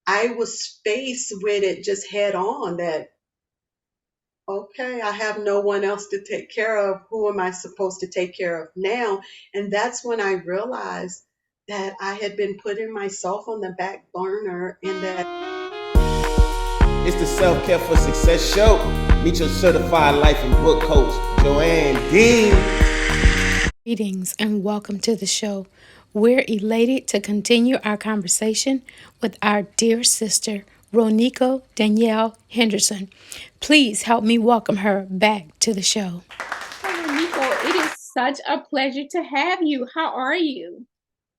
I was faced with it just head on that, okay, I have no one else to take care of. Who am I supposed to take care of now? And that's when I realized that I had been putting myself on the back burner and that. It's the Self Care for Success show. Meet your certified life and book coach, JoAnn Dean. Greetings and welcome to the show. We're elated to continue our conversation with our dear sister, Roneiko Danielle Henderson. Please help me welcome her back to the show. Roneiko, it is such a pleasure to have you. How are you?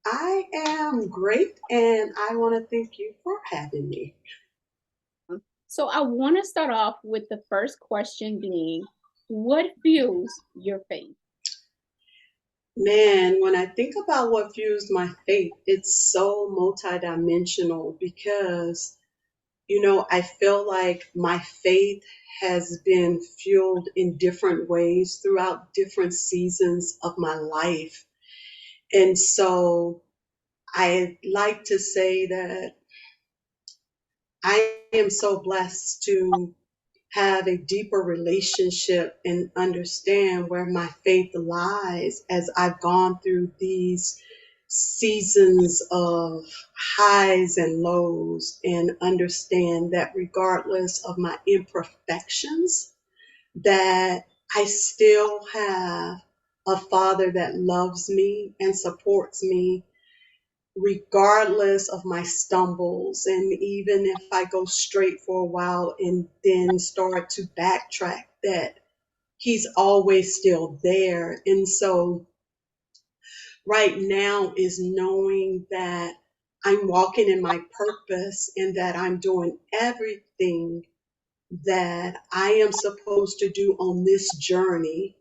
I am great, and I want to thank you for having me. So I want to start off with the first question being, what fuels your faith? Man, when I think about what fuels my faith, it's so multidimensional because, I feel like my faith has been fueled in different ways throughout different seasons of my life. And so I like to say that I am so blessed to have a deeper relationship and understand where my faith lies as I've gone through these seasons of highs and lows, and understand that regardless of my imperfections, that I still have a father that loves me and supports me regardless of my stumbles. And even if I go straight for a while and then start to backtrack, that he's always still there. And so right now is knowing that I'm walking in my purpose and that I'm doing everything that I am supposed to do on this journey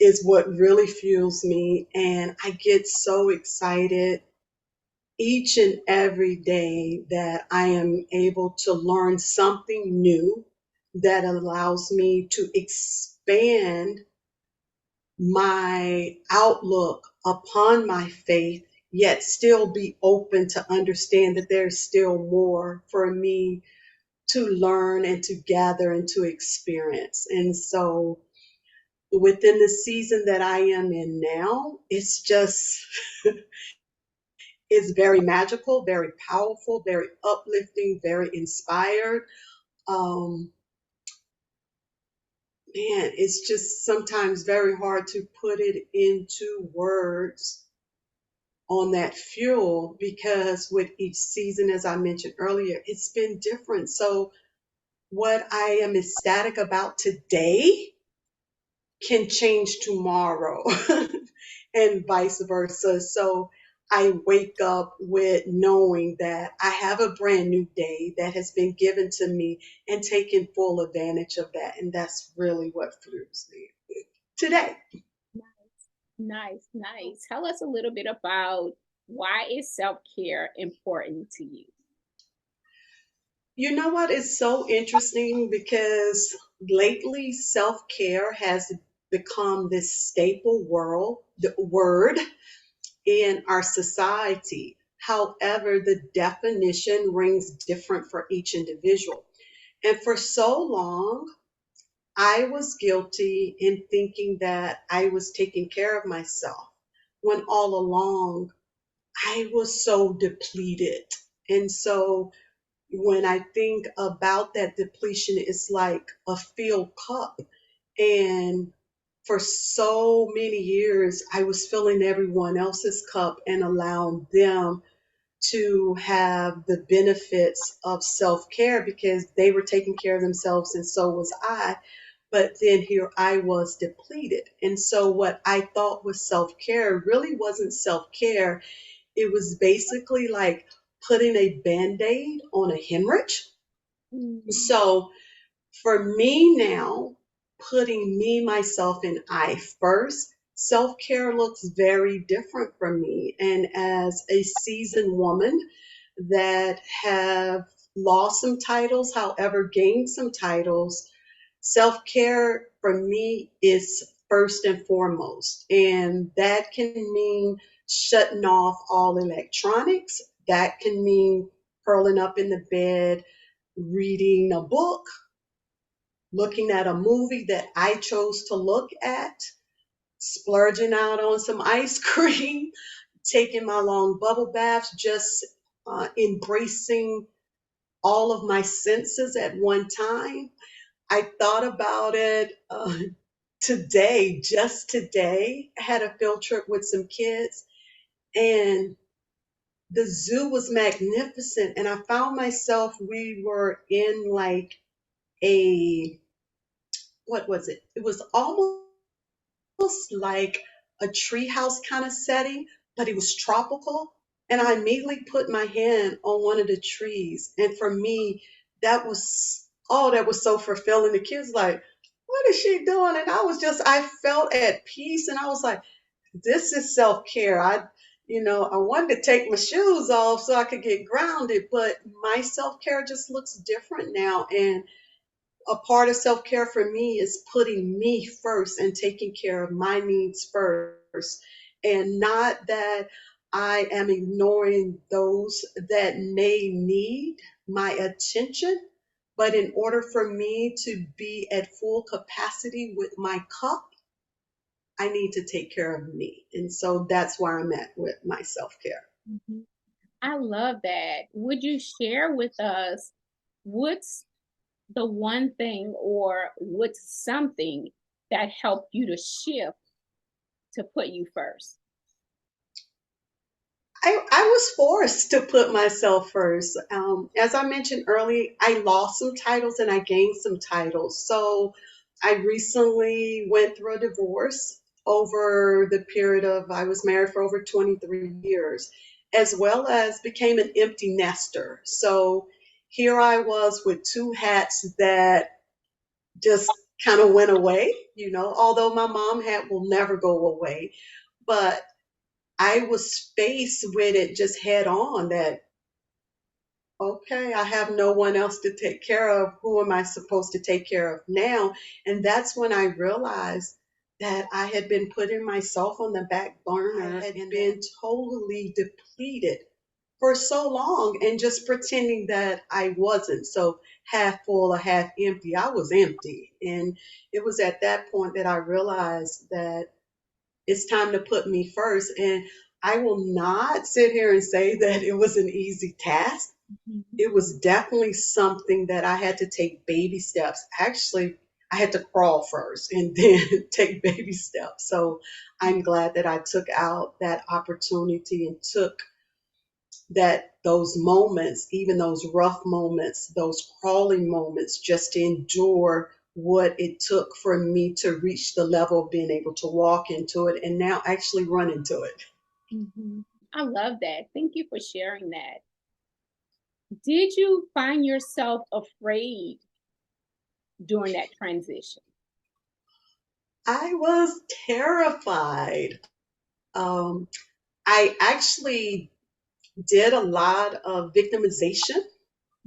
is what really fuels me. And I get so excited each and every day that I am able to learn something new that allows me to expand my outlook upon my faith, yet still be open to understand that there's still more for me to learn and to gather and to experience. And so within the season that I am in now, it's just is very magical, very powerful, very uplifting, very inspired. Um, it's just sometimes very hard to put it into words on that fuel because with each season, as I mentioned earlier, it's been different. So, what I am ecstatic about today can change tomorrow and vice versa. So I wake up with knowing that I have a brand new day that has been given to me and taking full advantage of that. And that's really what fuels me today. Nice, nice. Tell us a little bit about why is self-care important to you? You know what is so interesting because lately self care has become this staple the word in our society. However, the definition rings different for each individual. And for so long, I was guilty in thinking that I was taking care of myself when all along I was so depleted. And so when I think about that depletion, it's like a filled cup. And for so many years, I was filling everyone else's cup and allowing them to have the benefits of self care because they were taking care of themselves and so was I. But then here I was depleted. And so what I thought was self care really wasn't self care. It was basically like putting a band aid on a hemorrhage. Mm. So for me now, putting me, myself, and I first, self care looks very different for me. And as a seasoned woman that have lost some titles, however, gained some titles, self care for me is first and foremost. And that can mean shutting off all electronics. That can mean curling up in the bed, reading a book, looking at a movie that I chose to look at, splurging out on some ice cream, taking my long bubble baths, just embracing all of my senses at one time. I thought about it today, just today. I had a field trip with some kids, and the zoo was magnificent. And I found myself, we were in like a, what was it? It was almost like a treehouse kind of setting, but it was tropical. And I immediately put my hand on one of the trees. And for me, that was, oh, that was so fulfilling. The kids like, what is she doing? And I felt at peace. And I was like, this is self-care. I wanted to take my shoes off so I could get grounded, but my self-care just looks different now. And a part of self care for me is putting me first and taking care of my needs first. And not that I am ignoring those that may need my attention, but in order for me to be at full capacity with my cup, I need to take care of me. And so that's where I'm at with my self care. Mhm. I love that. Would you share with us what's the one thing or what's something that helped you to shift to put you first? I was forced to put myself first. As I mentioned earlier, I lost some titles and I gained some titles. So I recently went through a divorce over the period of, I was married for over 23 years, as well as became an empty nester. So here I was with two hats that just kind of went away, although my mom hat will never go away. But I was faced with it just head on that, okay, I have no one else to take care of. Who am I supposed to take care of now? And that's when I realized that I had been putting myself on the back burner. I had been totally depleted for so long and just pretending that I wasn't. So half full or half empty. I was empty. And it was at that point that I realized that it's time to put me first. And I will not sit here and say that it was an easy task. Mhm. It was definitely something that I had to take baby steps. Actually, I had to crawl first and then take baby steps. So I'm glad that I took out that opportunity and took those moments, even those rough moments, those crawling moments, just to endure what it took for me to reach the level of being able to walk into it and now actually run into it. Mhm. I love that. Thank you for sharing that. Did you find yourself afraid during that transition? I was terrified. Um, I actually did a lot of victimization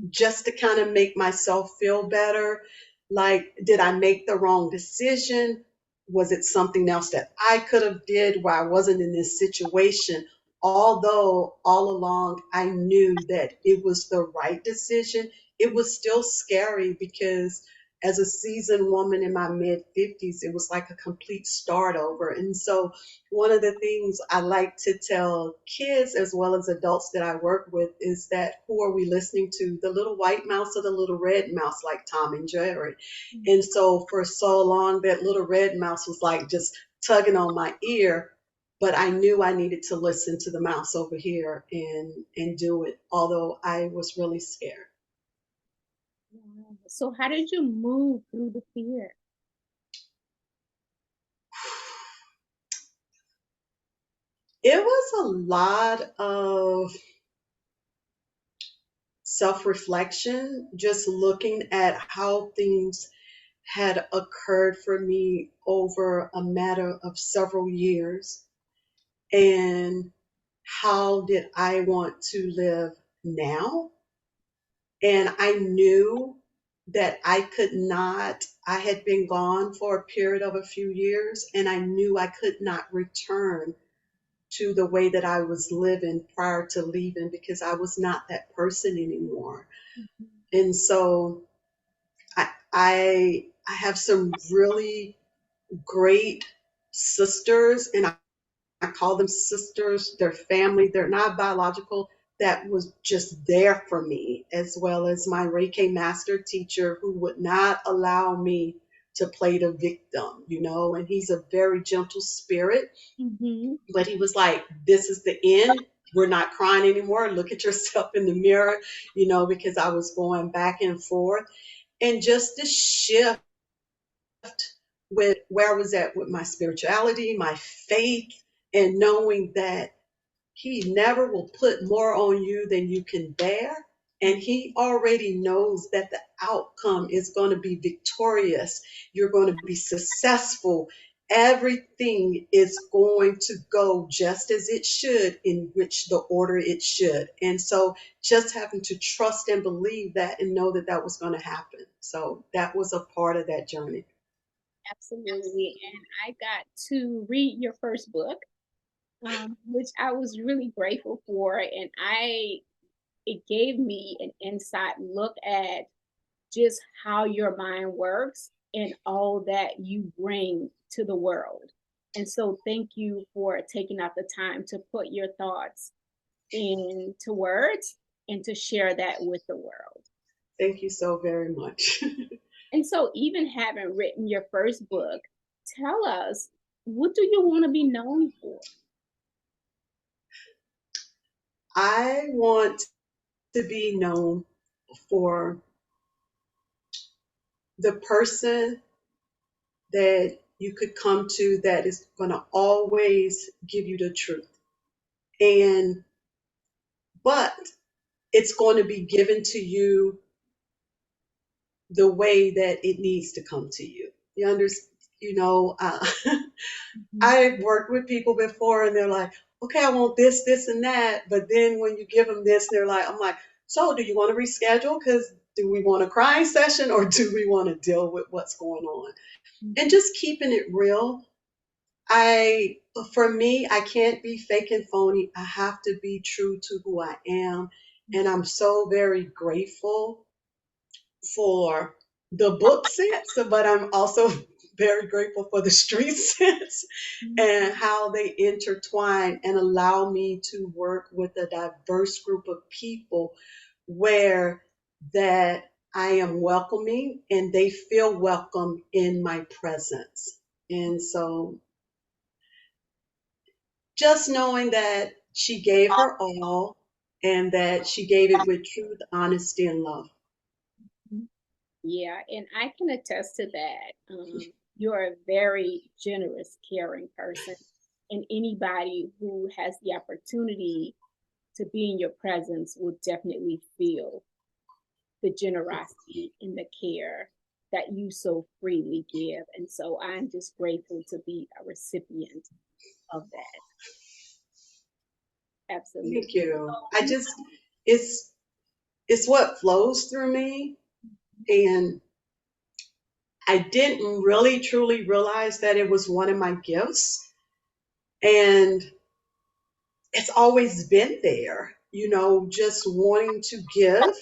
just to kind of make myself feel better. Like, did I make the wrong decision? Was it something else that I could have did why I wasn't in this situation? Although all along I knew that it was the right decision, it was still scary because as a seasoned woman in my mid 50s, it was like a complete start over. And so one of the things I like to tell kids as well as adults that I work with is that who are we listening to? The little white mouse or the little red mouse, like Tom and Jerry? And so for so long, that little red mouse was like just tugging on my ear, but I knew I needed to listen to the mouse over here and do it, although I was really scared. Wow. So, how did you move through the fear? It was a lot of self reflection, just looking at how things had occurred for me over a matter of several years and how did I want to live now? And I knew that I could not, I had been gone for a period of a few years, and I knew I could not return to the way that I was living prior to leaving because I was not that person anymore. And so I have some really great sisters, and I call them sisters. They're family. They're not biological. That was just there for me, as well as my Reiki master teacher who would not allow me to play the victim, and he's a very gentle spirit, Mm-hmm. but he was like, this is the end. We're not crying anymore. Look at yourself in the mirror, because I was going back and forth. And just the shift with where I was at with my spirituality, my faith, and knowing that he never will put more on you than you can bear. And he already knows that the outcome is going to be victorious. You're going to be successful. Everything is going to go just as it should, in which the order it should. And so just having to trust and believe that and know that that was going to happen. So that was a part of that journey. Absolutely. And I got to read your first book, which I was really grateful for. And it gave me an inside look at just how your mind works and all that you bring to the world. And so thank you for taking out the time to put your thoughts into words and to share that with the world. Thank you so very much. And so, even having written your first book, tell us, what do you want to be known for? I want to be known for the person that you could come to that is going to always give you the truth. And, but it's going to be given to you the way that it needs to come to you. You understand? Mhm. I've worked with people before and they're like, okay, I want this, this, and that. But then when you give them this, they're like, I'm like, so do you want to reschedule? Because do we want a crying session or do we want to deal with what's going on? And just keeping it real. I, for me, I can't be fake and phony. I have to be true to who I am. And I'm so very grateful for the book sense, but I'm also very grateful for the street sense and how they intertwine and allow me to work with a diverse group of people where that I am welcoming and they feel welcome in my presence. And so just knowing that she gave her all and that she gave it with truth, honesty, and love. Yeah, and I can attest to that. You're a very generous, caring person, and anybody who has the opportunity to be in your presence will definitely feel the generosity and the care that you so freely give. And so I'm just grateful to be a recipient of that. Thank Absolutely. you. It's it's what flows through me, and I didn't really truly realize that it was one of my gifts, and it's always been there, just wanting to give.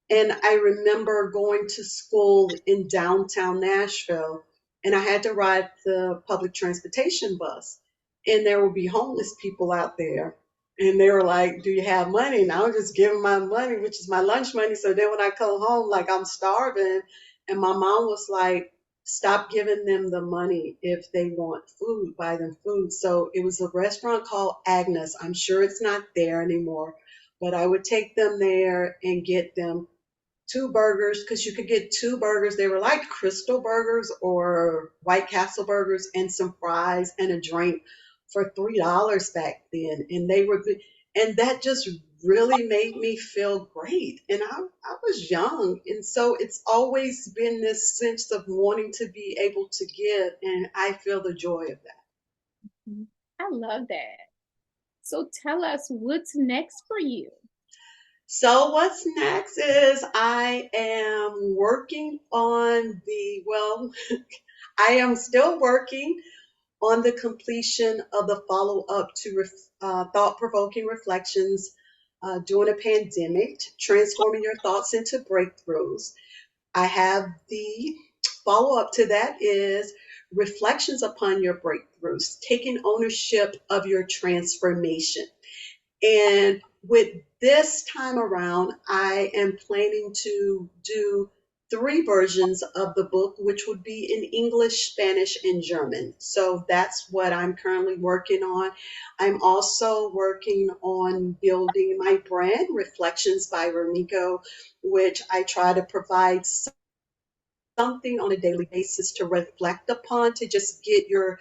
And I remember going to school in downtown Nashville, and I had to ride the public transportation bus, and there would be homeless people out there. And they were like, do you have money? And I was just giving my money, which is my lunch money. So then when I come home, like I'm starving, and my mom was like, stop giving them the money. If they want food, buy them food. So it was a restaurant called Agnes. I'm sure it's not there anymore, but I would take them there and get them two burgers because you could get two burgers. They were like Crystal burgers or White Castle burgers and some fries and a drink for $3 back then. And they were good. And that just really made me feel great. And I was young. And so it's always been this sense of wanting to be able to give. And I feel the joy of that. I love that. So tell us what's next for you. So what's next is I am working on I am still working on the completion of the follow up to thought provoking reflections during a pandemic, transforming your thoughts into breakthroughs. I have the follow up to that is reflections upon your breakthroughs, taking ownership of your transformation. And with this time around, I am planning to do three versions of the book, which would be in English, Spanish, and German. So that's what I'm currently working on. I'm also working on building my brand, Reflections by Roneiko, which I try to provide something on a daily basis to reflect upon, to just get your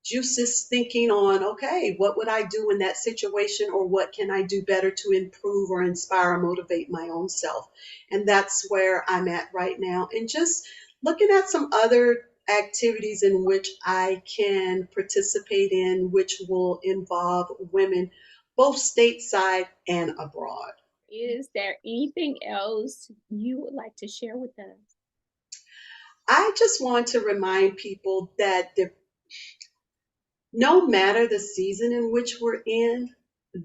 juices thinking on, okay, what would I do in that situation, or what can I do better to improve or inspire or motivate my own self? And that's where I'm at right now. And just looking at some other activities in which I can participate in, which will involve women both stateside and abroad. Is there anything else you would like to share with us? I just want to remind people that no matter the season in which we're in,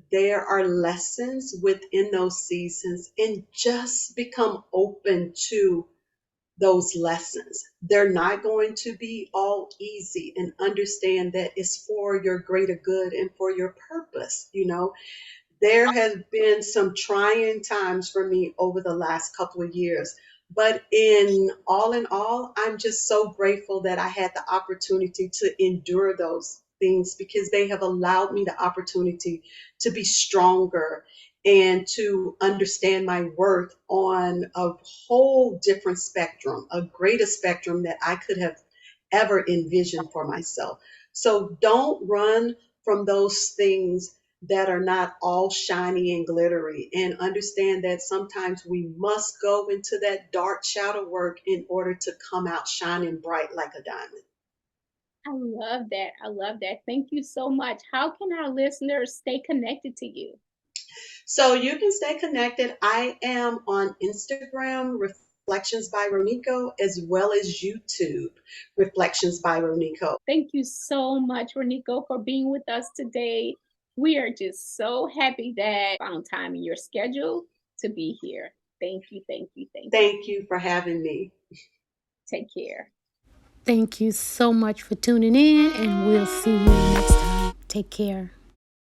there are lessons within those seasons, and just become open to those lessons. They're not going to be all easy, and understand that it's for your greater good and for your purpose. There has been some trying times for me over the last couple of years. But in all, I'm just so grateful that I had the opportunity to endure those things, because they have allowed me the opportunity to be stronger and to understand my worth on a whole different spectrum, a greater spectrum that I could have ever envisioned for myself. So don't run from those things that are not all shiny and glittery, and understand that sometimes we must go into that dark shadow work in order to come out shining bright like a diamond. I love that. I love that. Thank you so much. How can our listeners stay connected to you? So you can stay connected. I am on Instagram, Reflections by Roneiko, as well as YouTube, Reflections by Roneiko. Thank you so much, Roneiko, for being with us today. We are just so happy that you found time in your schedule to be here. Thank you, thank you, thank you. Thank you for having me. Take care. Thank you so much for tuning in, and we'll see you next time. Take care.